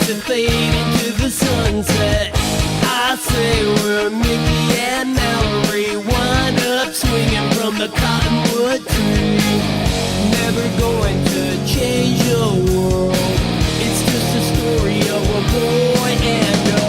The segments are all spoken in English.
to fade into the sunset. I say we're Mickey and Mallory, wind up swinging from the cottonwood tree. Never going to change the world. It's just a story of a boy and a girl.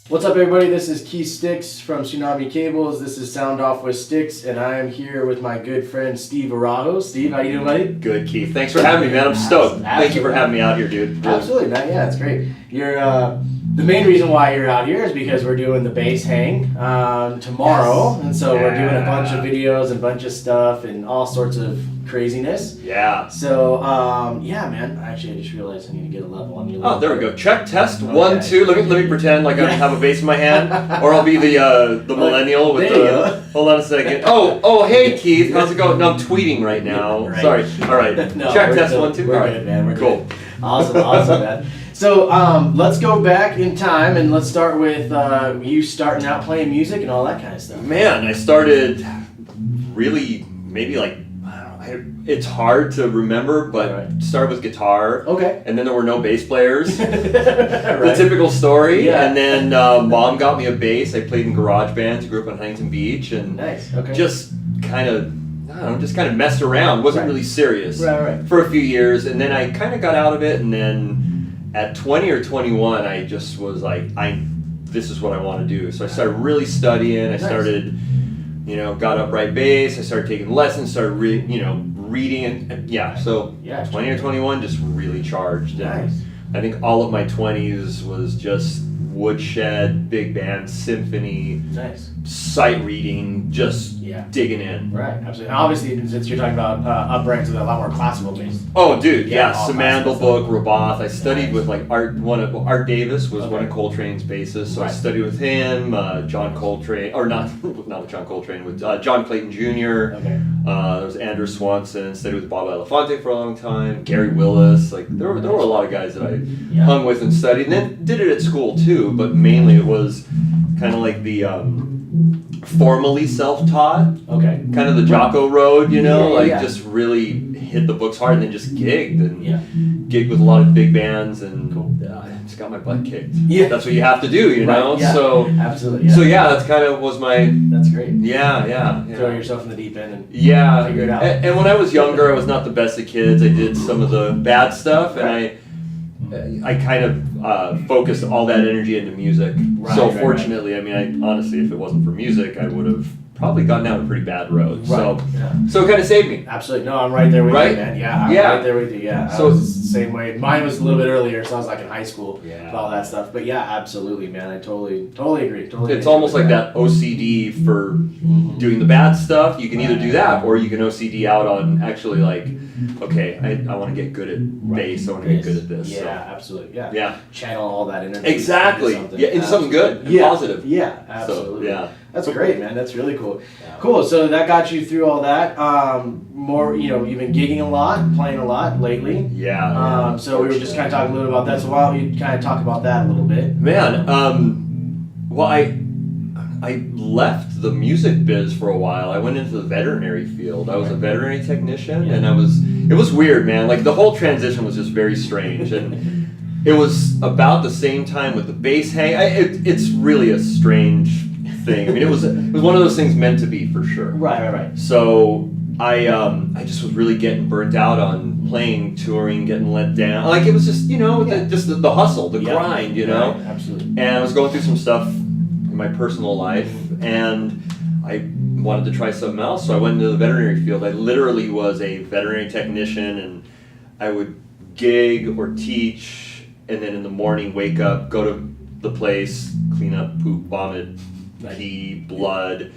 What's up, everybody? This is Keith Stixx from Tsunami Cables. This is Sound Off with Stixx, and I am here with my good friend Steve Araujo. Steve, how you doing, buddy? Good, Keith. Thanks for having me, man. I'm stoked. Thank you for having me out here, dude. Really. Absolutely, man. Yeah, it's great. You're the main reason why you're out here is because we're doing the bass hang tomorrow, and so we're doing a bunch of videos and a bunch of stuff and all sorts of craziness. Yeah. So, yeah, man. Actually, I just realized I need to get a level on you. Oh, there we go. Check, test, 1, 2. Let me pretend like I have a bass in my hand, or I'll be the millennial with the. Hold on a second. Oh, hey Keith, how's it going? No, I'm tweeting right now. Yeah, right. Sorry. All right. No, check, test, 1, 2. We're All good, right. man. We're cool. Good. Awesome, man. So let's go back in time and let's start with you starting out playing music and all that kind of stuff. Man, I started really maybe like. It's hard to remember, but started with guitar. Okay. And then there were no bass players. Right. The typical story. Yeah. And then mom got me a bass. I played in garage bands. Grew up in Huntington Beach, and nice. Okay. just kind of messed around. Wasn't really serious for a few years, and then I kind of got out of it. And then at 20 or 21, I just was like, this is what I want to do. So I started really studying. I started. Got upright bass. I started taking lessons. Started reading and so 20 or 21 just really charged. Nice. I think all of my 20s was just woodshed, big band, symphony, sight reading, just digging in. Right, absolutely. And obviously, since you're talking about uprights, a lot more classical based. Oh, dude, yeah. all Samandel Book, Roboth. I studied with like Art Davis was one of Coltrane's bassists, so I studied with him. John Coltrane, or not with John Coltrane, with John Clayton Jr. Okay. There was Andrew Swanson. Studied with Bob Elefante for a long time. Gary Willis. Like there were a lot of guys that I hung with and studied, and then did it at school too. But mainly it was kind of like the formally self-taught. Okay. Kind of the Jocko road, just really hit the books hard and then just gigged and gigged with a lot of big bands and just got my butt kicked. Yeah. That's what you have to do, you know? Yeah. So absolutely. So that's kind of was my. That's great. Yeah. Throw yourself in the deep end and figure it out. And when I was younger, I was not the best of kids. I did some of the bad stuff, and I kind of focused all that energy into music. Fortunately, I mean, honestly, if it wasn't for music, I would have probably gone down a pretty bad road. So it kind of saved me. Absolutely. No, I'm right there with you, man. Yeah, I'm right there with you. Yeah. So I was the same way. Mine was a little bit earlier, so I was like in high school with all that stuff. But yeah, absolutely, man. I totally agree. It's almost like that OCD for doing the bad stuff. You can either do that, or you can OCD out on actually like, okay, I want to get good at bass. I want to get good at this. Yeah, so. Absolutely. Yeah. Yeah. Channel all that energy. Exactly. Into something good and positive. Yeah, absolutely. So, that's great, man. That's really cool. Cool. So that got you through all that. More, you've been gigging a lot, playing a lot lately. Yeah. So we were just kind of talking a little about that. So why don't you kind of talk about that a little bit? Man, well, I left the music biz for a while. I went into the veterinary field. I was a veterinary technician, and it was weird, man. Like the whole transition was just very strange, and it was about the same time with the bass hang. It's really a strange thing. I mean, it was one of those things meant to be for sure. Right. So I just was really getting burnt out on playing, touring, getting let down. Like it was just just the hustle, the grind, Right, absolutely. And I was going through some stuff in my personal life, and I wanted to try something else. So I went into the veterinary field. I literally was a veterinary technician, and I would gig or teach, and then in the morning wake up, go to the place, clean up poop, vomit, pee, blood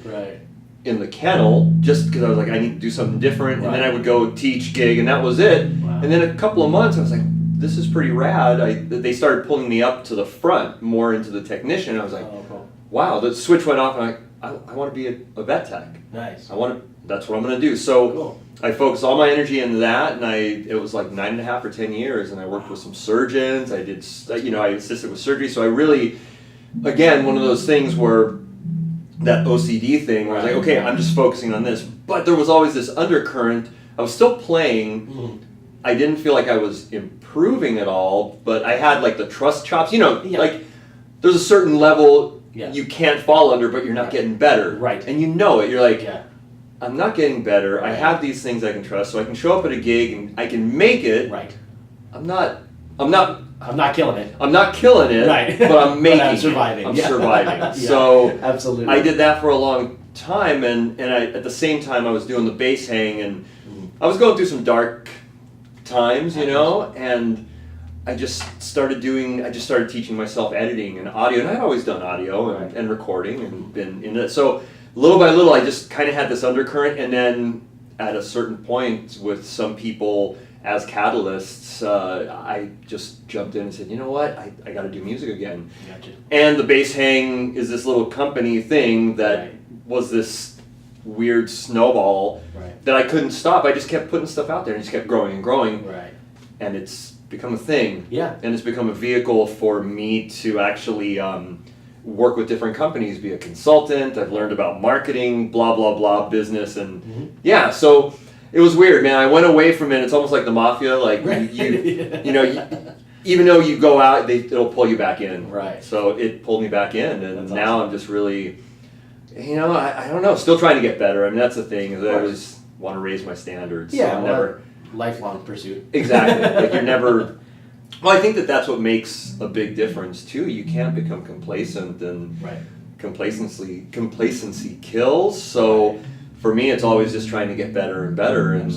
in the kennel, just because I was like, I need to do something different. And then I would go teach, gig, and that was it. And then a couple of months I was like, this is pretty rad. They started pulling me up to the front, more into the technician. I was like, wow, the switch went off, and I want to be a vet tech. Nice. That's what I'm going to do. So I focused all my energy into that, and it was like 9.5 or 10 years, and I worked with some surgeons. I did, I assisted with surgery. So I really, again, one of those things where that OCD thing where I was like, okay, I'm just focusing on this. But there was always this undercurrent. I was still playing. I didn't feel like I was improving at all, but I had like the trust chops. Like there's a certain level you can't fall under, but you're not getting better. Right. And you know it. You're like, I'm not getting better. I have these things I can trust, so I can show up at a gig and I can make it. Right. I'm not killing it. I'm not killing it, right. but I'm making I'm surviving. it. I'm surviving. So absolutely. I did that for a long time, and I, at the same time I was doing the bass hang, and I was going through some dark times, and I just started teaching myself editing and audio, and I'd always done audio and recording and been in it. So little by little, I just kind of had this undercurrent, and then at a certain point with some people as catalysts, I just jumped in and said, you know what, I got to do music again. Gotcha. And the Bass Hang is this little company thing that was this weird snowball that I couldn't stop. I just kept putting stuff out there and it just kept growing and growing. Right. And it's become a thing. Yeah. And it's become a vehicle for me to actually work with different companies, be a consultant. I've learned about marketing, blah, blah, blah, business. And so it was weird, man. I went away from it. It's almost like the mafia. Like even though you go out, it'll pull you back in. Right. So it pulled me back in, and That's now awesome. I'm just really, I don't know. Still trying to get better. I mean, that's the thing. Is I always want to raise my standards. Yeah. So I'm never lifelong pursuit. exactly. Like you're never. Well, I think that's what makes a big difference too. You can't become complacent, and complacency kills. So. For me, it's always just trying to get better and better, and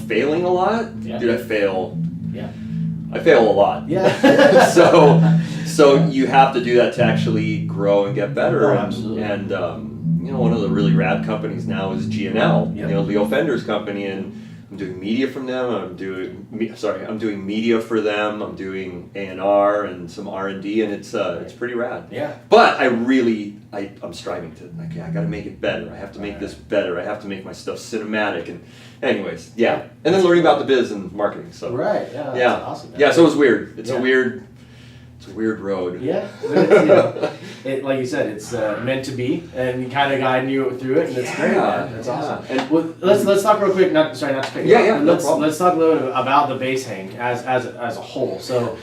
failing a lot. Yeah. Dude, I fail. Yeah. I fail a lot. Yeah. so you have to do that to actually grow and get better. Oh, absolutely. And one of the really rad companies now is G&L. Yep. Leo Fender's company, and I'm doing media from them. I'm doing media for them. I'm doing A&R and some R&D, and it's pretty rad. Yeah. But I'm striving to, I got to make it better. I have to make this better. I have to make my stuff cinematic. And anyways, and then learning about the biz and marketing. So that's awesome. Yeah, so it was weird. It's a weird road. Yeah. Like you said, it's meant to be, and kind of guiding you through it, and it's great, man. That's awesome. And let's talk real quick. Not to pick you up. Let's talk a little bit about the bass hang as a whole. So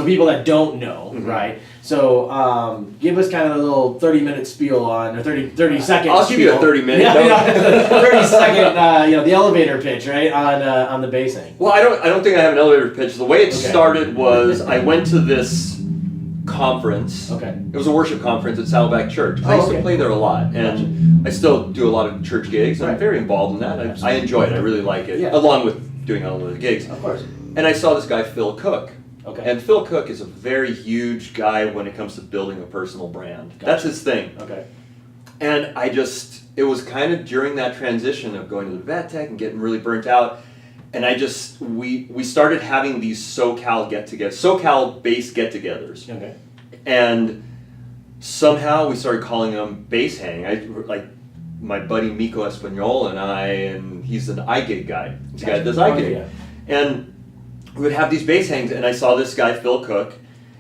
people that don't know, right? So give us kind of a little 30-minute spiel on, or 30 second. I'll give you a 30-minute. 30-second, the elevator pitch, right, on the bass hang. Well, I don't think I have an elevator pitch. The way it started was I went to this conference. Okay. It was a worship conference at Saddleback Church. I used to play there a lot, and I still do a lot of church gigs, and I'm very involved in that. I enjoy it. I really like it, along with doing all of the gigs. Of course. And I saw this guy, Phil Cook. Okay. And Phil Cook is a very huge guy when it comes to building a personal brand. Gotcha. That's his thing. Okay. And it was kind of during that transition of going to the vet tech and getting really burnt out. And we started having these SoCal bass get-togethers. Okay. And somehow we started calling them bass hang. Like my buddy Miko Espanol and he's an iGig guy. He's a guy that does iGig. Yeah. And we would have these bass hangs, and I saw this guy, Phil Cook,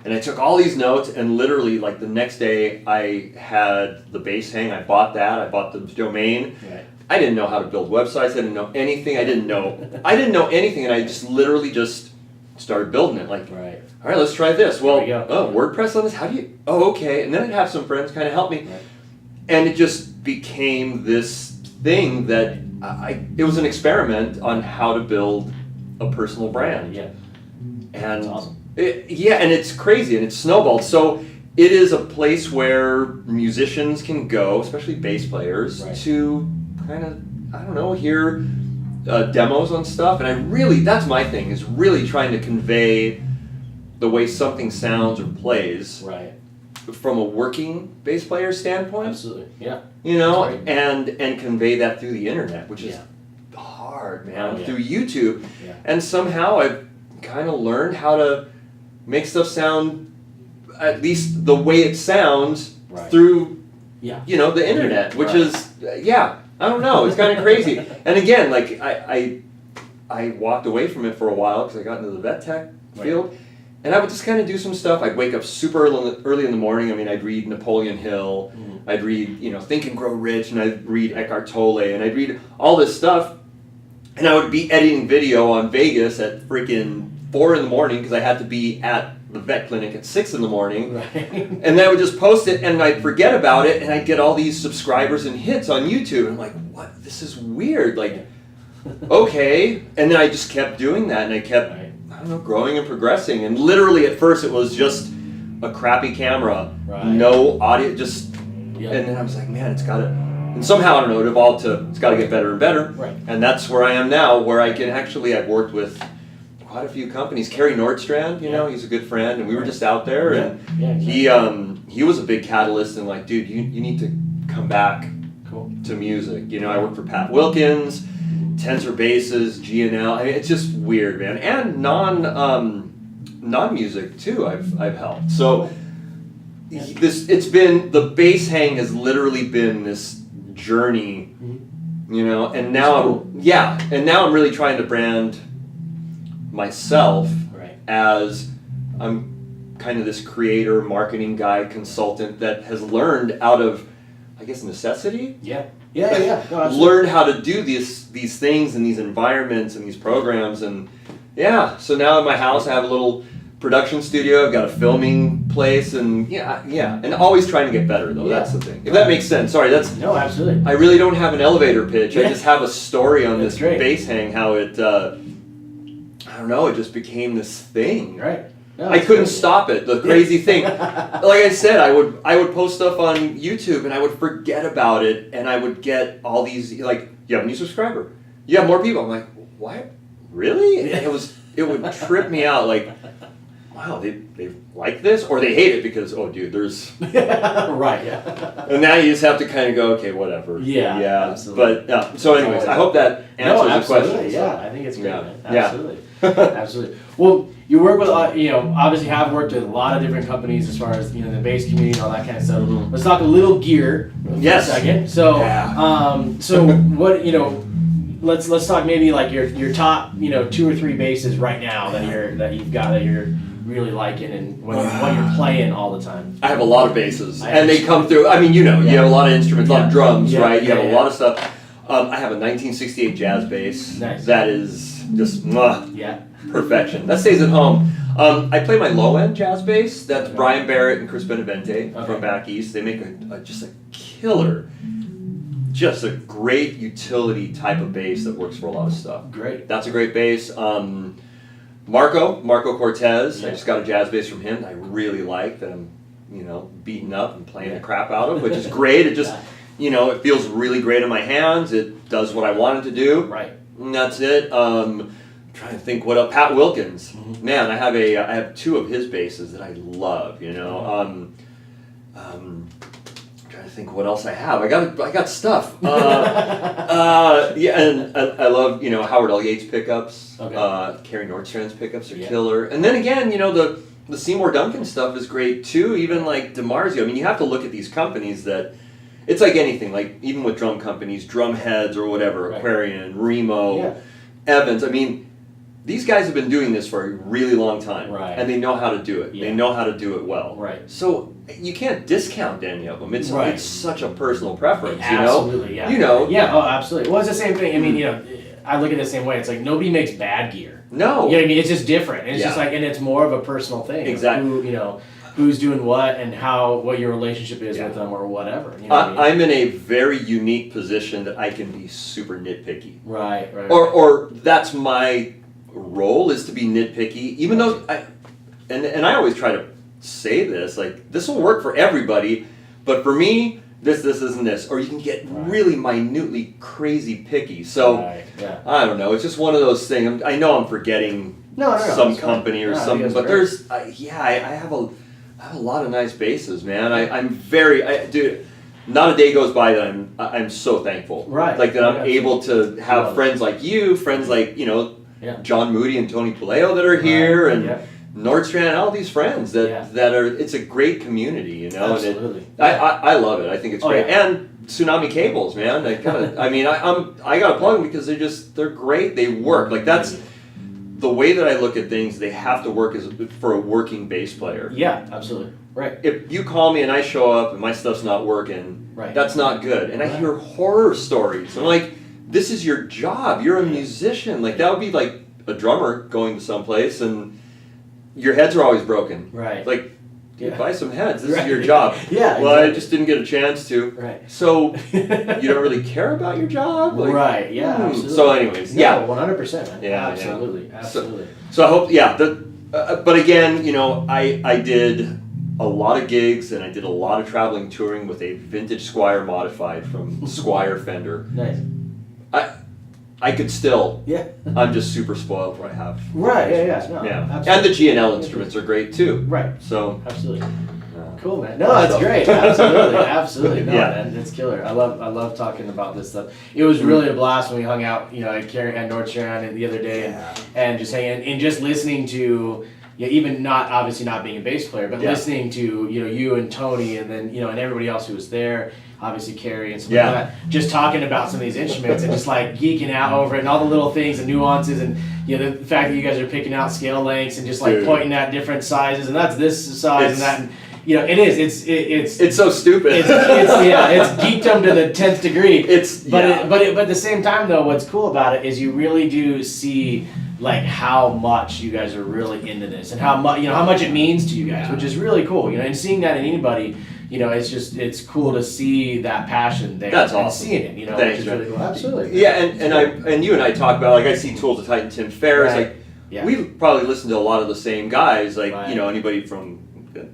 and I took all these notes, and literally, like the next day, I had the bass hang. I bought the domain. Right. I didn't know how to build websites. I didn't know anything. I didn't know anything, and I just literally started building it. Like, all right, let's try this. Well, WordPress on this? How do you? Oh, okay. And then I'd have some friends kind of help me, and it just became this thing that it was an experiment on how to build a personal brand. Yeah. And that's awesome. And it's crazy, and it's snowballed. So it is a place where musicians can go, especially bass players, to kind of, hear demos on stuff. And that's my thing, is really trying to convey the way something sounds or plays. Right. From a working bass player standpoint. Absolutely. Yeah. And convey that through the internet, which is hard, man, through YouTube. Yeah. And somehow I've kind of learned how to make stuff sound at least the way it sounds through the internet, which is I don't know, it's kind of crazy. And again, like I walked away from it for a while because I got into the vet tech field, And I would just kind of do some stuff. I'd wake up super early in the morning. I mean, I'd read Napoleon Hill. I'd read, Think and Grow Rich, and I'd read Eckhart Tolle, and I'd read all this stuff. And I would be editing video on Vegas at freaking 4 in the morning because I had to be at the vet clinic at 6 in the morning. Right. And then I would just post it, and I'd forget about it, and I'd get all these subscribers and hits on YouTube. And I'm like, what? This is weird. Like, okay. And then I just kept doing that, and I kept... Right. I don't know, growing and progressing. And literally at first it was just a crappy camera, Right. no audio, just, Yeah. and then I was like, man, it's got to, and somehow, I don't know, it evolved to, it's got to get better and better. Right. And that's where I am now, where I can actually, I've worked with quite a few companies. Kerry Nordstrand, he's a good friend, and we were just out there, and exactly. he was a big catalyst, and like, dude, you need to come back Cool. to music. I worked for Pat Wilkins, Tensor Basses, G&L. I mean, it's just weird, man. And non-music too. I've helped. So the bass hang has literally been this journey, And now I'm really trying to brand myself as I'm kind of this creator, marketing guy, consultant that has learned out of, I guess, necessity. Yeah. No, absolutely. Learned how to do these things and these environments and these programs, and so now in my house I have a little production studio. I've got a filming place, and and always trying to get better though. That's the thing. If that makes sense. Sorry, no, absolutely. I really don't have an elevator pitch. I just have a story on this great. bass hang. How it I don't know. It just became this thing. Right. No, I couldn't stop it. The crazy thing, like I said, I would post stuff on YouTube and I would forget about it, and I would get all these like, you have a new subscriber, you have more people. I'm like, what? Really? And it would trip me out. Like, wow, they like this, or they hate it because there's right. Yeah. And now you just have to kind of go, okay, whatever. Yeah. Absolutely. But so, anyways, I hope that answers the question. Yeah, I think it's great, man. Absolutely. Yeah. Absolutely. Well, you work with, obviously have worked with a lot of different companies as far as, the bass community and all that kind of stuff. Mm-hmm. Let's talk a little gear for a second. So, so what, let's talk maybe like your top, 2 or 3 basses right now that you're really liking and when you're playing all the time. I have a lot of basses, and they come through. I mean, you have a lot of instruments, a lot of drums, right? You have a lot of stuff. I have a 1968 jazz bass that is just perfection. That stays at home. I play my low-end jazz bass. That's Brian Barrett and Chris Benavente from back east. They make just a killer, just a great utility type of bass that works for a lot of stuff. Great. That's a great bass. Marco Cortez. I just got a jazz bass from him that I really like, that I'm, beating up and playing the crap out of, which is great. It just, it feels really great in my hands. It does what I want it to do. Right. And that's it. I'm trying to think what else. Pat Wilkins. Man, I have 2 of his basses that I love, trying to think what else I have. I got stuff. And I love, Howard L. Yates pickups. Kerry Nordstrand's pickups are killer. And then again, the Seymour Duncan stuff is great too. Even like DiMarzio. I mean, you have to look at these companies that, it's like anything, like even with drum companies, Drumheads or whatever, Aquarian, Remo, Evans. I mean, these guys have been doing this for a really long time, and they know how to do it. They know how to do it well. Right. So you can't discount any of them. It's such a personal preference. Absolutely. Yeah. Yeah. Oh, absolutely. Well, it's the same thing. I mean, I look at it the same way. It's like nobody makes bad gear. No. You know what I mean? It's just different. And it's just like, and it's more of a personal thing. Exactly. Who's doing what and what your relationship is with them or whatever. You know what I mean? I'm in a very unique position that I can be super nitpicky. Right. Or that's my role, is to be nitpicky, even though and I always try to say this, like, this will work for everybody, but for me, this isn't this. Or you can get really minutely crazy picky. So I don't know. It's just one of those things. I know I'm forgetting some company or something, but there's I have a lot of nice basses, man. I'm very dude. Not a day goes by that I'm so thankful. Like that I'm able to have friends like you, friends like John Moody and Tony Puleo that are here, and Nordstrand, all these friends that are. It's a great community, Absolutely. And I love it. I think it's great. And Tsunami Cables, man. I gotta plug them because they're great. They work. Like that's the way that I look at things, they have to work as for a working bass player. Yeah, absolutely. Right. If you call me and I show up and my stuff's not working, Right. that's not good. And I hear horror stories. I'm like, this is your job. You're a musician. Like, that would be like a drummer going to someplace and your heads are always broken. Right. Like, buy some heads. This Right. is your job. Yeah. Well, Exactly. I just didn't get a chance to. Right. So, you don't really care about your job? Like, Right. Yeah. Absolutely. So, anyways, No, yeah. 100%, man. Yeah, Absolutely. Absolutely. So I hope, yeah. But again, you know, I did a lot of gigs and I did a lot of traveling touring with a vintage Squire modified from Squire Fender. Nice. I could still. Yeah. I'm just super spoiled for what I have. Right. Yeah. No, Yeah. Absolutely. And the G&L instruments are great too. Right. So. Absolutely. uh, Cool, man. No, that's great. Absolutely, absolutely. No, Yeah. man, it's killer. I love talking about this stuff. It was really a blast when we hung out, you know, at Nordstrand the other day, and just hanging and just listening to, even not obviously not being a bass player, but listening to you and Tony, and then and everybody else who was there. Obviously, Carrie and stuff like that. Just talking about some of these instruments and just like geeking out over it and all the little things and nuances and the fact that you guys are picking out scale lengths and just like pointing at different sizes and that's this size and that. And, it is. It's so stupid. It's geekdom to the 10th degree. But at the same time though, what's cool about it is you really do see like how much you guys are really into this and how much how much it means to you guys, which is really cool. And seeing that in anybody. It's cool to see that passion there. That's and awesome. seeing it, Thanks, which is really cool. Absolutely. Yeah, and you and I talk about, like, I see Tools of Titan, Tim Ferriss, like, we probably listen to a lot of the same guys, like, anybody from,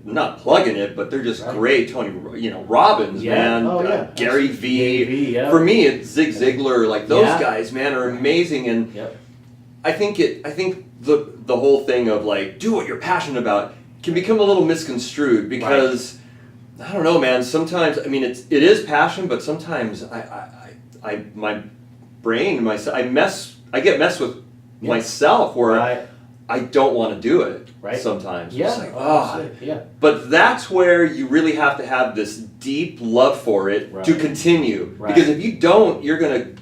not plugging it, but they're just great. Tony, Robbins, man, Gary V. For me, it's Zig Ziglar, like, those guys, man, are amazing, and I think the whole thing of, like, do what you're passionate about can become a little misconstrued, because... I don't know, man. Sometimes, I mean, it is passion, but sometimes my brain, I get messed with myself where I don't want to do it. Right. Sometimes. Yeah. It's like, But that's where you really have to have this deep love for it to continue. Right. Because if you don't, you're gonna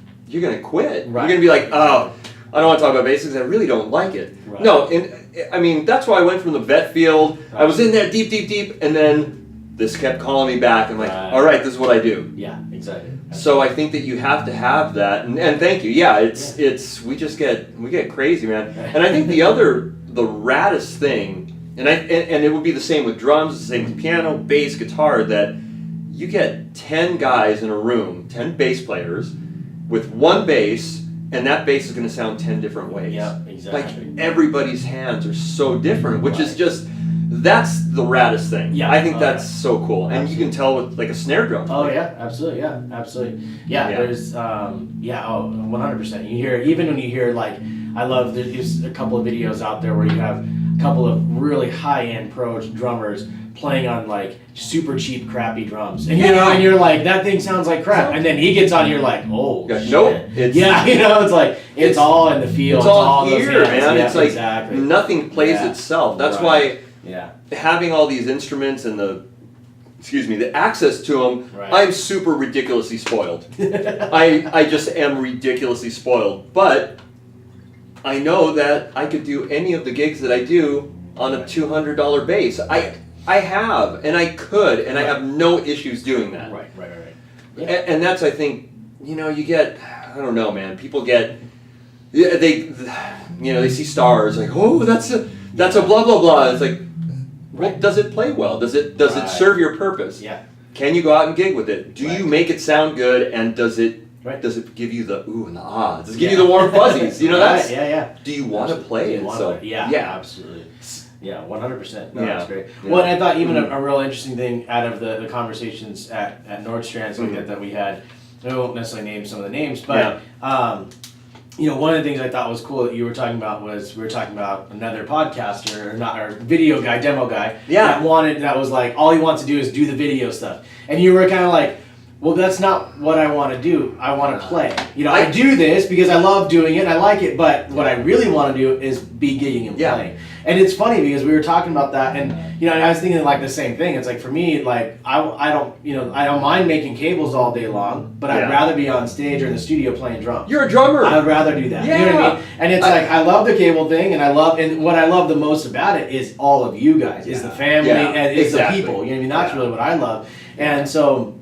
quit. Right. You're gonna be like, oh, I don't want to talk about basics. I really don't like it. Right. No, and I mean that's why I went from the vet field. Right. I was in there deep, and then. This kept calling me back. I'm like, all right, this is what I do. Yeah, exactly. So I think that you have to have that, and thank you. Yeah, we get crazy, man. And I think the raddest thing, and it would be the same with drums, the same with piano, bass, guitar, that you get 10 guys in a room, 10 bass players, with one bass, and that bass is going to sound 10 different ways. Yeah, exactly. Like everybody's hands are so different, which is just. That's the raddest thing. Yeah, I think that's so cool, and you can tell with like a snare drum. Oh yeah, absolutely, yeah, absolutely, yeah. There's 100%. You hear even when you hear like I love there's a couple of videos out there where you have a couple of really high-end pro drummers playing on like super cheap, crappy drums, and and you're like that thing sounds like crap, and then he gets on, you're like, oh, nope, it's like it's all in the field, it's all here, man. Yeah, it's like nothing plays itself. That's why. Yeah. Having all these instruments and the access to them, I'm super ridiculously spoiled. I just am ridiculously spoiled. But I know that I could do any of the gigs that I do on a $200 bass. I have, and I could, and I have no issues doing that. Right. Yeah. And that's, I think, you get, I don't know, man. People get, they see stars like, oh, that's a blah blah blah. It's like. Well, does it play well? Does it serve your purpose? Yeah. Can you go out and gig with it? Do you make it sound good? And does it give you the ooh and the ah? Does it give you the warm fuzzies? That's Do you want to play it? So absolutely. Yeah, 100%. No, that's great. Yeah. Well, and I thought even a real interesting thing out of the conversations at Nordstrand that we had. I won't necessarily name some of the names, but. One of the things I thought was cool that you were talking about was we were talking about another podcaster or video guy, demo guy. Yeah. That was like all he wants to do is do the video stuff, and you were kind of like, well, that's not what I want to do. I want to play. You know, I do this because I love doing it. I like it. But what I really want to do is be gigging and playing. And it's funny because we were talking about that, and you know, I was thinking like the same thing. It's like for me, like I don't mind making cables all day long, but I'd rather be on stage or in the studio playing drums. You're a drummer. I'd rather do that. Yeah. You know what I mean? And it's like I love the cable thing, and what I love the most about it is all of you guys, is the family, and it's the people. You know what I mean? That's really what I love. And so,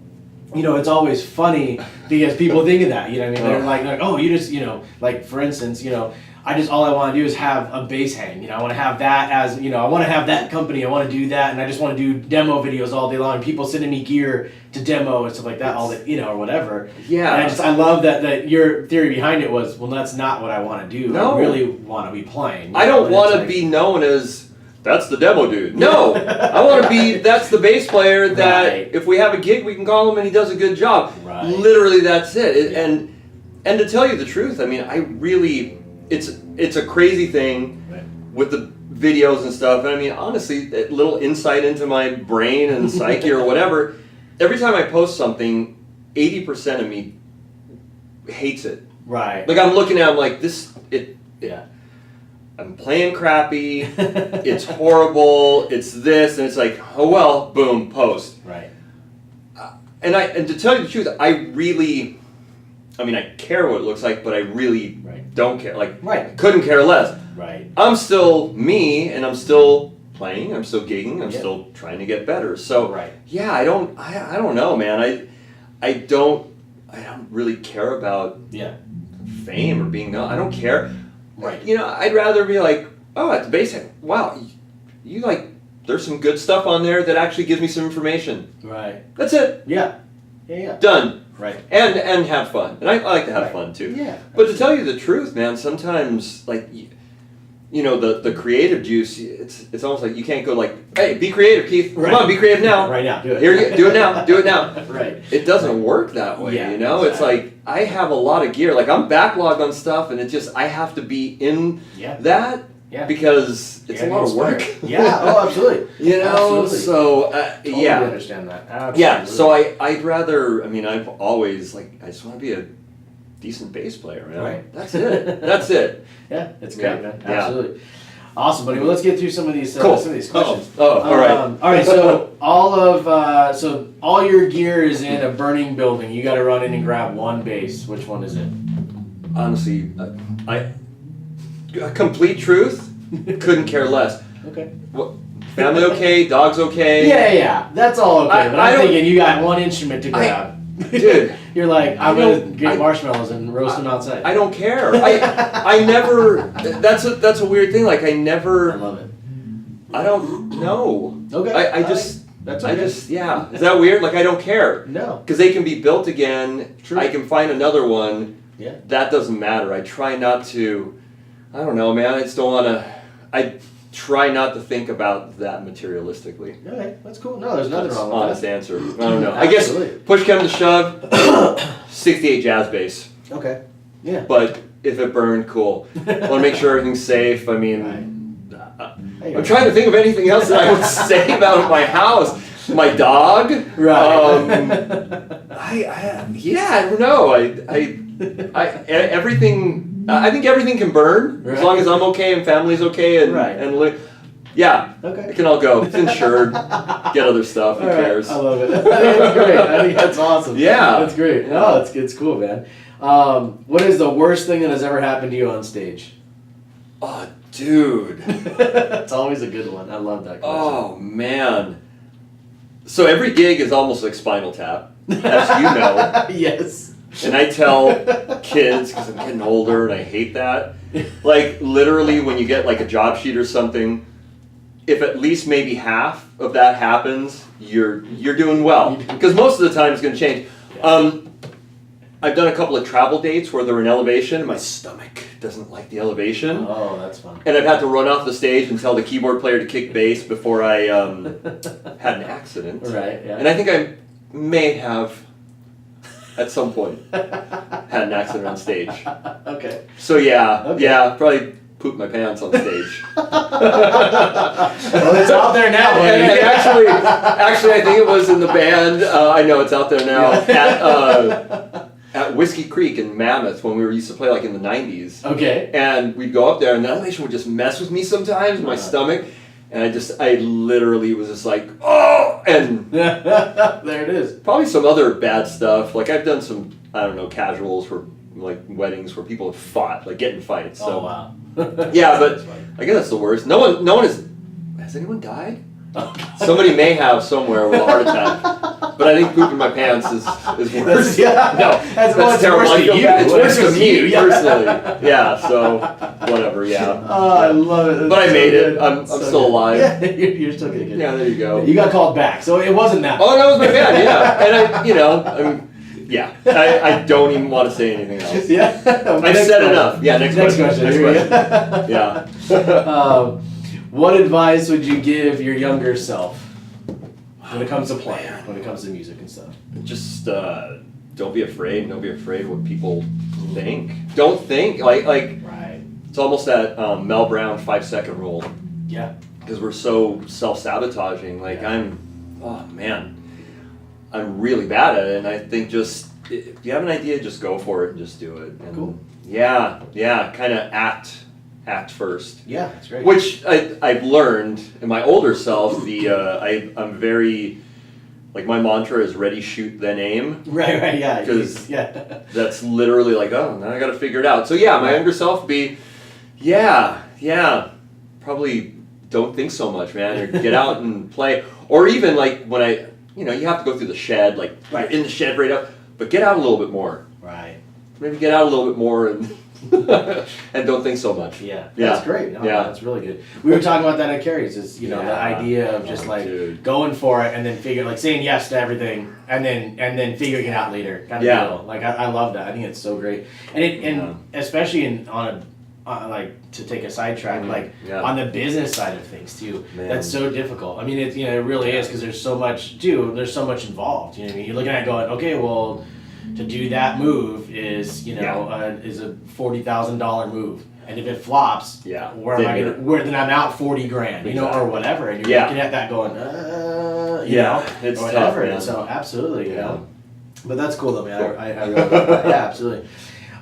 you know, it's always funny because people think of that. You know what I mean? They're like, oh, you just, you know, like for instance, you know, all I want to do is have a bass hang. You know, I want to have that as, you know, I want to have that company. I want to do that, and I just want to do demo videos all day long. And people sending me gear to demo and stuff like that, all that, you know, or whatever. Yeah. And I love that your theory behind it was, well, that's not what I want to do. No. I really want to be playing. I don't want to be known as, that's the demo dude. No, I want to be, that's the bass player that if we have a gig, we can call him and he does a good job. Right. Literally, that's it. And to tell you the truth, I mean, I really, it's a crazy thing with the videos and stuff. And I mean, honestly, a little insight into my brain and psyche or whatever. Every time I post something, 80% of me hates it. Right. Like I'm looking at it, I'm like, I'm playing crappy, it's horrible, it's this, and it's like, oh well, boom, post. Right. And to tell you the truth, I care what it looks like, but I really don't care. Like, couldn't care less. Right. I'm still me, and I'm still playing, I'm still gigging, I'm still trying to get better. So, yeah, I don't know, man. I don't really care about fame or being known. I don't care. Right. You know, I'd rather be like, oh, at the base, wow, you like, there's some good stuff on there that actually gives me some information. Right. That's it. Yeah. Yeah. Done. Right. And have fun. And I like to have fun too. Yeah. But to tell you the truth, man, sometimes like, you know, the creative juice, it's almost like you can't go like, hey, be creative, Keith. Come on, be creative now. Right now. Do it. Here, do it now. Do it now. Right. It doesn't work that way, you know? It's like, I have a lot of gear. Like, I'm backlogged on stuff, and it just, I have to be in that because it's a lot of work. Yeah, oh, absolutely. You know, absolutely. So, totally understand that. Absolutely. Yeah, so I'd rather, I mean, I've always, like, I just want to be a decent bass player, man. Right. That's it. That's it. Yeah, it's great, man. Yeah. Absolutely. Awesome, buddy. Well, let's get through some of these questions. All right. All right. So all your gear is in a burning building. You got to run in and grab one bass. Which one is it? Honestly, complete truth, couldn't care less. Okay. What, family okay? Dogs okay? Yeah. That's all okay. But I'm thinking you got one instrument to grab. Dude, you're like, I'm gonna get marshmallows and roast them outside. I don't care. I never. That's a weird thing. Like I never. I love it. I don't know. Okay. I just. That's okay. I just. Yeah. Is that weird? Like I don't care. No. Because they can be built again. True. I can find another one. Yeah. That doesn't matter. I try not to. I don't know, man. I just don't want to. I try not to think about that materialistically. Okay, that's cool. No, there's nothing wrong with honest that. answer. I don't know. I guess push come to shove, 68 jazz bass. Okay. Yeah. But if it burned, cool. Want to make sure everything's safe. I mean, I'm trying to think of anything else that I would say about my house. My dog. Right. I don't know. Everything. I think everything can burn as long as I'm okay and family's okay and yeah. Okay. It can all go. It's insured. Get other stuff. Who cares? I love it. That's great. I think that's awesome. Yeah. That's great. No, it's cool, man. What is the worst thing that has ever happened to you on stage? Oh, dude. It's always a good one. I love that question. Oh man. So every gig is almost like Spinal Tap, as you know. Yes. And I tell kids, because I'm getting older and I hate that, like literally when you get like a job sheet or something, if at least maybe half of that happens, you're doing well. Because most of the time it's going to change. I've done a couple of travel dates where they're in elevation and my stomach doesn't like the elevation. Oh, that's fun. And I've had to run off the stage and tell the keyboard player to kick bass before I had an accident. Right, yeah. And I think I may have, at some point, had an accident on stage. Okay. So yeah, probably pooped my pants on stage. Well, it's out there now, buddy. And actually, I think it was in the band. I know it's out there now at Whiskey Creek in Mammoth when we used to play like in the '90s. Okay. And we'd go up there, and the animation would just mess with me sometimes, my stomach, and I literally was just like, oh, and there it is. probably some other bad stuff. Like I've done some, I don't know, casuals for like weddings where people have fought, like get in fights. So. Oh wow. Yeah, but I guess that's the worst. No one has anyone died? Somebody may have somewhere with a heart attack, but I think pooping my pants is worse. Yeah. No, that's terrible. Worse I feel than bad. you. It's worse than me Yeah. personally. Yeah, so whatever. Yeah. Oh, I love it. But I That's made so it. good. I'm So still good. alive. Yeah, you're still good. Yeah, there you go. You got called back, so it wasn't that. Oh, that was my bad. Yeah, and I don't even want to say anything else. Yeah. I've said enough. Yeah, next question. Here we go. Yeah. What advice would you give your younger self when it comes to playing, when it comes to music and stuff? Just don't be afraid. Don't be afraid what people think. Don't think like Right. it's almost that Mel Brown 5-second rule Yeah. because we're so self-sabotaging. Like Yeah. I'm really bad at it, and I think just if you have an idea, just go for it and just do it. And Cool. Yeah, kind of act first. Yeah, that's great. Which I've learned in my older self. I'm very, like my mantra is ready, shoot, then aim. Right, yeah. 'Cause- yeah. That's literally like, oh, now I got to figure it out. So yeah, my younger self would be, probably don't think so much, man, or get out and play. Or even like when you have to go through the shed, like Right. you're in the shed right up, but get out a little bit more. Right. Maybe get out a little bit more and and don't think so much. Yeah. Yeah. That's great. No, Yeah. That's really good. We were talking about that at Carrie's, is, the Yeah. idea of just Oh, like dude. going for it and then saying yes to everything and then figuring it out later kind of Yeah. deal. Like I love that. I think it's so great. And especially like to take a sidetrack, like Yeah. on the business side of things too. Man. That's so difficult. I mean, it really is, because there's so much involved. You know what I mean? You're looking at it going, okay, well, to do that move is is a $40,000 move, and if it flops, Yeah. then I'm out $40,000, or whatever, and you're Yeah. looking at that going, It's or tough, whatever. man. And so absolutely, Yeah. But that's cool though, man. Cool. I really like that. Yeah, absolutely.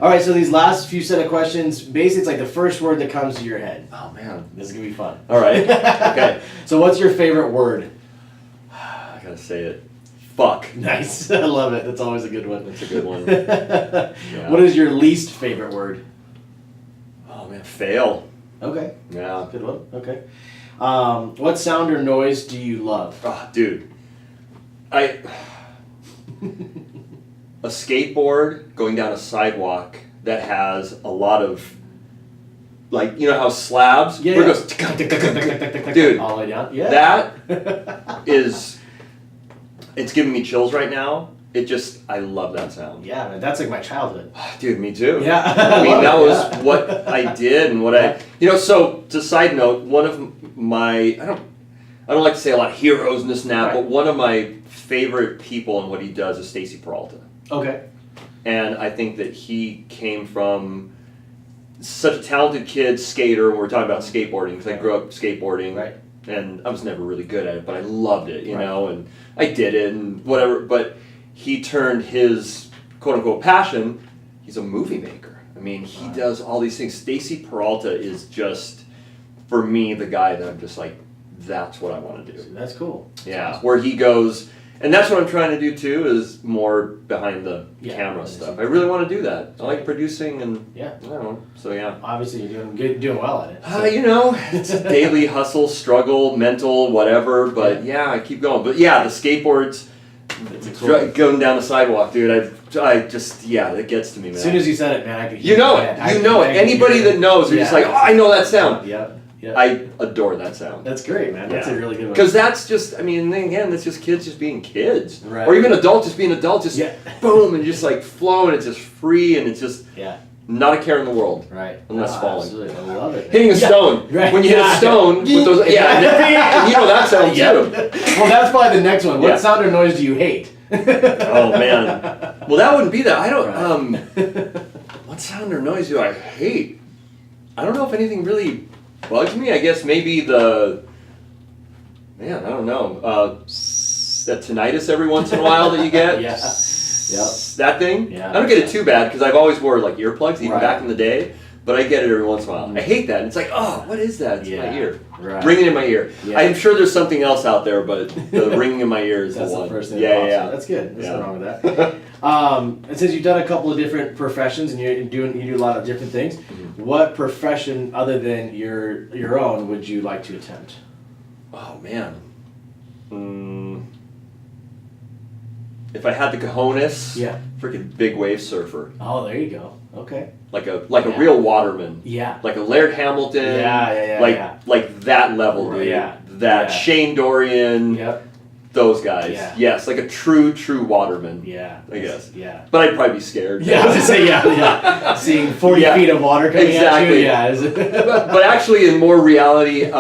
All right, so these last few set of questions, basically, it's like the first word that comes to your head. Oh man. This is gonna be fun. All right. Okay. So, what's your favorite word? I gotta say it. Fuck. Nice. I love it. That's always a good one. That's a good one. What is your least favorite word? Oh man, fail. Okay. Yeah. Good one. Okay. What sound or noise do you love? Oh, dude. A skateboard going down a sidewalk that has a lot of, like, how slabs? Yeah. Where it goes, dude, All the way down. Yeah. that is, it's giving me chills right now. I love that sound. Yeah, man. That's like my childhood. Dude, me too. Yeah. I mean, love that it, was yeah. what I did and what so to side note, one of my, I don't like to say a lot of heroes in this and that, Right. but one of my favorite people and what he does is Stacy Peralta. Okay. And I think that he came from such a talented kid, skater, when we're talking about skateboarding, because I grew up skateboarding. Right. And I was never really good at it, but I loved it, Right. and I did it and whatever, but he turned his quote-unquote passion, he's a movie maker. I mean, he does all these things. Stacy Peralta is just, for me, the guy that I'm just like, that's what I want to do. That's cool. Yeah, Awesome. where he goes, and that's what I'm trying to do too, is more behind the camera Yeah. stuff. I really want to do that. I like producing and, Yeah. I don't know, so yeah. Obviously, you're doing well at it. So. It's a daily hustle, struggle, mental, whatever, but yeah, I keep going. But yeah, the skateboards, It's a cool. going down the sidewalk, dude, I just, that gets to me, man. As soon as you said it, man, I could hear You know it. it. Anybody that knows, you're just like, oh, I know that sound. Yeah. Yeah. I adore that sound. That's great, man. That's a really good one. Because that's just, then again, that's just kids just being kids. Right. Or even adults just being adults, just Yeah. boom, and just like flow, and it's just free, and it's just not a care in the world. Right. Unless falling. Absolutely. I love it. Hitting a stone. Right. When you hit a stone with those, and you know that sound too. Well, that's probably the next one. What sound or noise do you hate? Oh man. Well, that wouldn't be that. I don't. Right. What sound or noise do I hate? I don't know if anything really bugs me. I guess maybe I don't know, that tinnitus every once in a while that you get. Yeah. Yep. That thing. Yeah. I don't get it too bad because I've always wore like earplugs even Right. back in the day. But I get it every once in a while. I hate that. It's like, oh, what is that? It's in my ear. Right. Ringing in my ear. Yeah. I'm sure there's something else out there, but the ringing in my ear is That's the one. the first thing Yeah, that pops yeah. up. That's good. There's Yeah. nothing wrong with that. It says you've done a couple of different professions and you do a lot of different things. Mm-hmm. What profession other than your own would you like to attempt? Oh man. If I had the cojones, Yeah. freaking big wave surfer, Oh, there you go. Okay. like a Yeah. real waterman, Yeah. like a Laird Hamilton, Yeah, like yeah. like that level, dude. Yeah. That Yeah. Shane Dorian, Yep. those guys. Yeah. Yes, like a true waterman. Yeah. I guess. Yeah. But I'd probably be scared. Yeah, I was gonna say yeah. Seeing 40 Yeah. feet of water coming Exactly. at you. Yeah. but actually, in more reality,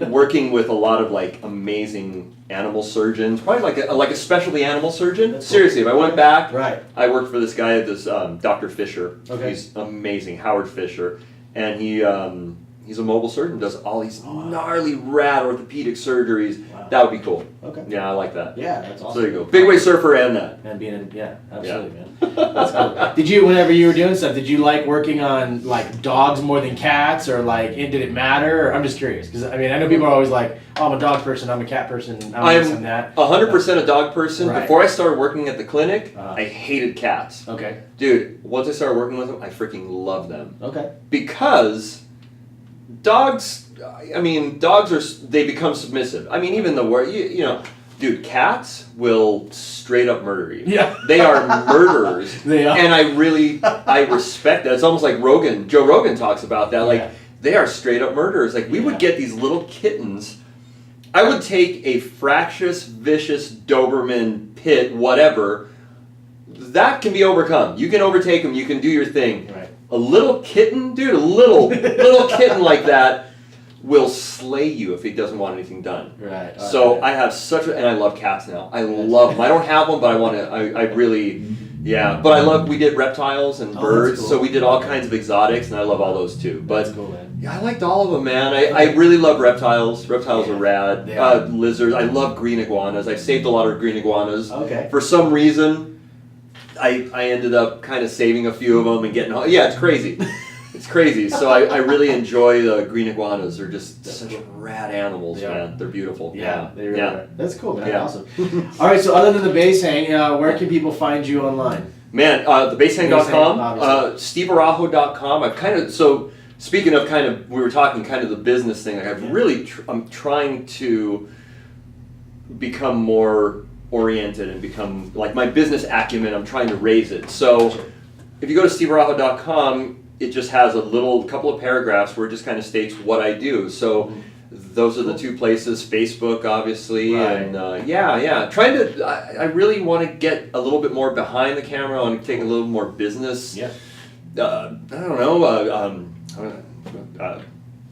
working with a lot of like amazing animal surgeons, probably like a specialty animal surgeon. That's cool. Seriously, if I went back, Right. I worked for this guy, this Dr. Fisher. Okay. He's amazing, Howard Fisher, and he's a mobile surgeon. Does all these gnarly, rad orthopedic surgeries. Wow. That would be cool. Okay. Yeah, I like that. Yeah, that's So awesome. there you go. Big wave surfer and that. And being in, yeah, absolutely, man. That's cool. Did you, whenever you were doing stuff, did you like working on like dogs more than cats, or like, did it matter? Or, I'm just curious because I mean I know people are always like, oh, I'm a dog person, I'm a cat person, I'm this and that. 100% a dog person. Right. Before I started working at the clinic, Uh-huh. I hated cats. Okay. Dude, once I started working with them, I freaking love them. Okay. Because dogs, they become submissive. I mean, even the word, you know, dude, cats will straight up murder you. Yeah. They are murderers. They are. And I respect that. It's almost like Joe Rogan talks about that. Like, Yeah. they are straight up murderers. Like, we would get these little kittens. I would take a fractious, vicious Doberman, pit, whatever. That can be overcome. You can overtake them. You can do your thing. Right. A little kitten, dude, a little kitten like that will slay you if he doesn't want anything done. Right. So Okay. I have and I love cats now. I love them. I don't have one, but I want to. I really, yeah. But we did reptiles and Oh, birds, that's cool. so we did all kinds of exotics, and I love all those too. But That's cool, man. yeah, I liked all of them, man. I really love reptiles. Reptiles Yeah, are rad. they are. Lizards. I love green iguanas. I've saved a lot of green iguanas. Okay. For some reason, I ended up kind of saving a few of them and getting. Yeah, it's crazy. It's crazy. So I really enjoy the green iguanas. They're just That's such cool. rad animals, They are. man. They're beautiful. Yeah, they really yeah. are. That's cool, man. Yeah. Awesome. All right, so other than the base hang, where can people find you online? Man, thebasehang.com, obviously. stevearaujo.com. I've kind of, so speaking of kind of, we were talking kind of the business thing, like I've really, I'm trying to become more oriented and become, like my business acumen, I'm trying to raise it. So if you go to stevearaujo.com, it just has a couple of paragraphs where it just kind of states what I do. So those are the two places, Facebook obviously, Right. and trying to, I really want to get a little bit more behind the camera. I want to take a little more business. Yeah. I don't know, I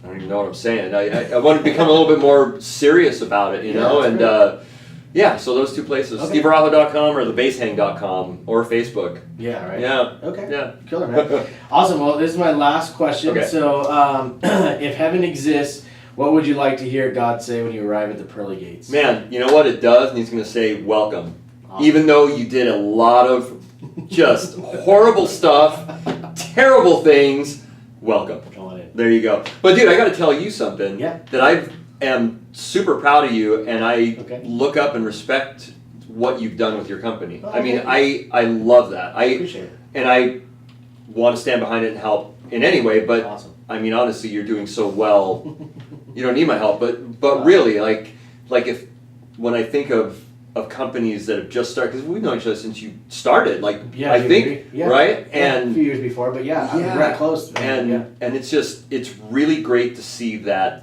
don't even know what I'm saying. I want to become a little bit more serious about it, you know, that's and great. yeah, so those two places, Okay. stevearaujo.com or thebasehang.com or Facebook. Yeah, right. Yeah. Okay. Yeah. Killer, man. Awesome. Well, this is my last question. Okay. So, if heaven exists, what would you like to hear God say when you arrive at the pearly gates? Man, you know what it does? And he's going to say, welcome. Awesome. Even though you did a lot of just horrible stuff, terrible things, welcome. Come on in. There you go. But dude, I got to tell you something. Yeah. That I am super proud of you, and I Okay. look up and respect what you've done with your company. Oh, I mean, thank I love that. I appreciate it. And I want to stand behind it and help in any way. But Awesome. I mean, honestly, you're doing so well. You don't need my help. But Wow. really, like if when I think of companies that have just started, because we've known each other since you started, like Yeah, I you think, agree? Yeah. right? Yeah, And a few years before, but yeah, I'm right close. and it's really great to see that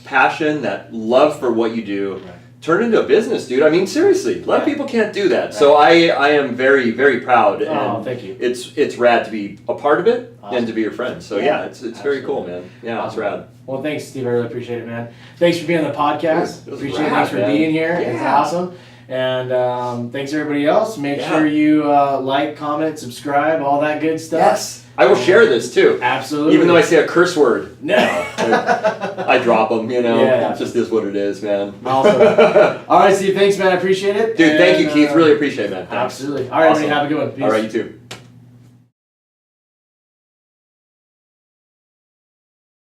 passion, that love for what you do, Right. turn into a business, dude. I mean, seriously, a lot of Yeah. people can't do that. So I am very, very proud. Oh, And thank you. It's rad to be a part of it Awesome. and to be your friend. So Yeah, yeah, it's very cool, absolutely. man. Yeah, it's Awesome. rad. Well, thanks, Steve. I really appreciate it, man. Thanks for being on the podcast. It was Appreciate it. rad, Thanks for man. being here. It's Yeah. awesome. And thanks everybody else. Make Yeah. sure you like, comment, subscribe, all that good stuff. Yes. I will share this too. Absolutely. Even though I say a curse word. No. I drop them, you know. Yeah. It just is what it is, man. Awesome. All right, Steve. Thanks, man. I appreciate it. Dude, thank you, And, Keith. Really appreciate it, man. Thanks. Absolutely. All right, Awesome. everybody. Have a good one. Peace. All right, you too.